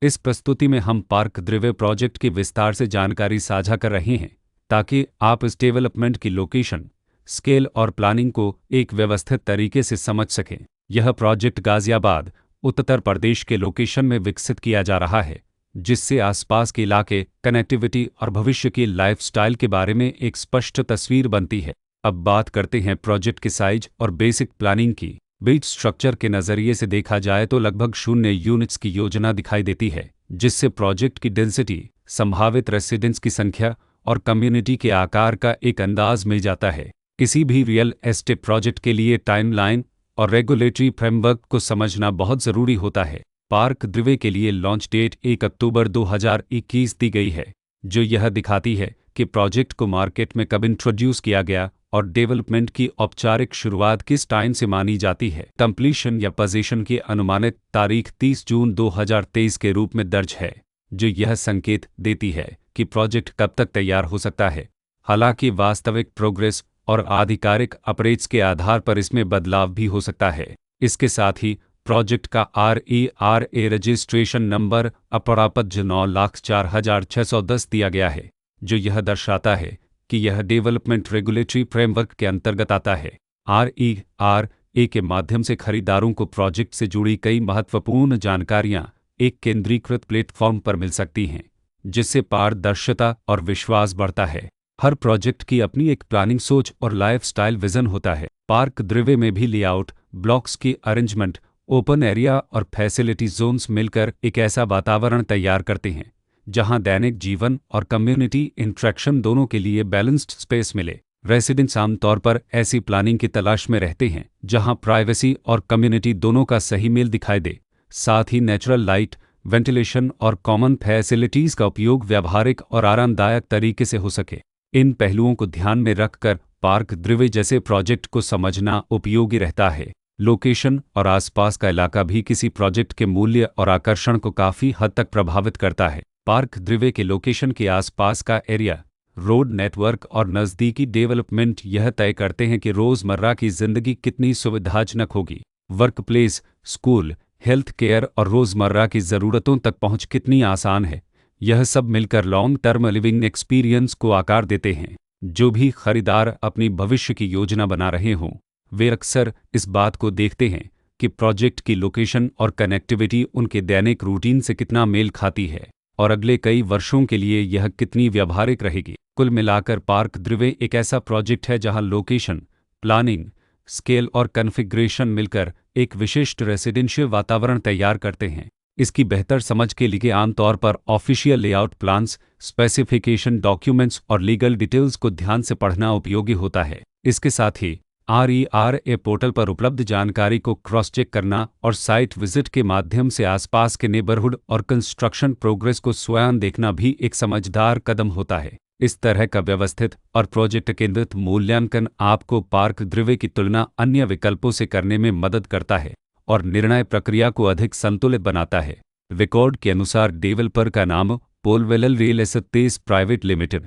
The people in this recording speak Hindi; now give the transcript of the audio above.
इस प्रस्तुति में हम पार्क द्रिवे प्रोजेक्ट की विस्तार से जानकारी साझा कर रहे हैं ताकि आप इस डेवलपमेंट की लोकेशन, स्केल और प्लानिंग को एक व्यवस्थित तरीके से समझ सकें। यह प्रोजेक्ट गाजियाबाद, उत्तर प्रदेश के लोकेशन में विकसित किया जा रहा है, जिससे आसपास के इलाके, कनेक्टिविटी और भविष्य की लाइफस्टाइल के बारे में एक स्पष्ट तस्वीर बनती है। अब बात करते हैं प्रोजेक्ट के साइज और बेसिक प्लानिंग की। बीट स्ट्रक्चर के नज़रिए से देखा जाए तो लगभग 0 यूनिट्स की योजना दिखाई देती है, जिससे प्रोजेक्ट की डेंसिटी, संभावित रेसिडेंट्स की संख्या और कम्युनिटी के आकार का एक अंदाज मिल जाता है। किसी भी रियल एस्टेट प्रोजेक्ट के लिए टाइमलाइन और रेगुलेटरी फ्रेमवर्क को समझना बहुत ज़रूरी होता है। पार्क द्रिवे के लिए लॉन्च डेट 1 अक्टूबर 2021 दी गई है, जो यह दिखाती है कि प्रोजेक्ट को मार्केट में कब इंट्रोड्यूस किया गया और डेवलपमेंट की औपचारिक शुरुआत किस टाइम से मानी जाती है। कंप्लीशन या पोजीशन की अनुमानित तारीख 30 जून 2023 के रूप में दर्ज है, जो यह संकेत देती है कि प्रोजेक्ट कब तक तैयार हो सकता है। हालांकि वास्तविक प्रोग्रेस और आधिकारिक अपडेट्स के आधार पर इसमें बदलाव भी हो सकता है। इसके साथ ही प्रोजेक्ट का RERA रजिस्ट्रेशन नंबर अपरापज 9,04,610 दिया गया है, जो यह दर्शाता है कि यह डेवलपमेंट रेगुलेटरी फ्रेमवर्क के अंतर्गत आता है। RERA के माध्यम से खरीदारों को प्रोजेक्ट से जुड़ी कई महत्वपूर्ण जानकारियां एक केंद्रीकृत प्लेटफॉर्म पर मिल सकती हैं, जिससे पारदर्शिता और विश्वास बढ़ता है। हर प्रोजेक्ट की अपनी एक प्लानिंग सोच और लाइफस्टाइल विजन होता है। पार्क द्रिवे में भी लेआउट, ब्लॉक्स की अरेंजमेंट, ओपन एरिया और फैसिलिटी जोन्स मिलकर एक ऐसा वातावरण तैयार करते हैं जहां दैनिक जीवन और कम्युनिटी इंट्रैक्शन दोनों के लिए बैलेंस्ड स्पेस मिले। रेसिडेंट्स आमतौर पर ऐसी प्लानिंग की तलाश में रहते हैं जहां प्राइवेसी और कम्युनिटी दोनों का सही मेल दिखाई दे। साथ ही नेचुरल लाइट, वेंटिलेशन और कॉमन फैसिलिटीज़ का उपयोग व्यावहारिक और आरामदायक तरीके से हो सके। इन पहलुओं को ध्यान में रखकर पार्क द्रिवे जैसे प्रोजेक्ट को समझना उपयोगी रहता है। लोकेशन और आसपास का इलाका भी किसी प्रोजेक्ट के मूल्य और आकर्षण को काफ़ी हद तक प्रभावित करता है। पार्क द्रिवे के लोकेशन के आसपास का एरिया, रोड नेटवर्क और नज़दीकी डेवलपमेंट यह तय करते हैं कि रोज़मर्रा की ज़िंदगी कितनी सुविधाजनक होगी। Work place, school, health care और रोज़मर्रा की ज़रूरतों तक पहुँच कितनी आसान है। यह सब मिलकर लॉन्ग टर्म लिविंग एक्सपीरियंस को आकार देते हैं। जो भी खरीदार अपनी भविष्य की योजना बना रहे हों, वे अक्सर इस बात को देखते हैं कि प्रोजेक्ट की लोकेशन और कनेक्टिविटी उनके दैनिक रूटीन से कितना मेल खाती है और अगले कई वर्षों के लिए यह कितनी व्यावहारिक रहेगी। कुल मिलाकर पार्क द्रिवे एक ऐसा प्रोजेक्ट है जहां लोकेशन, प्लानिंग, स्केल और कॉन्फ़िगरेशन मिलकर एक विशिष्ट रेसिडेंशियल वातावरण तैयार करते हैं। इसकी बेहतर समझ के लिए आमतौर पर official layout plans, specification documents और लीगल डिटेल्स को ध्यान से पढ़ना उपयोगी होता है। इसके साथ ही RERA पोर्टल पर उपलब्ध जानकारी को क्रॉस चेक करना और साइट विजिट के माध्यम से आसपास के नेबरहुड और कंस्ट्रक्शन प्रोग्रेस को स्वयं देखना भी एक समझदार कदम होता है। इस तरह का व्यवस्थित और प्रोजेक्ट केंद्रित मूल्यांकन आपको पार्क द्रिवे की तुलना अन्य विकल्पों से करने में मदद करता है और निर्णय प्रक्रिया को अधिक संतुलित बनाता है। रिकॉर्ड के अनुसार डेवलपर का नाम पोलवेलर रियल एस्टेट्स प्राइवेट लिमिटेड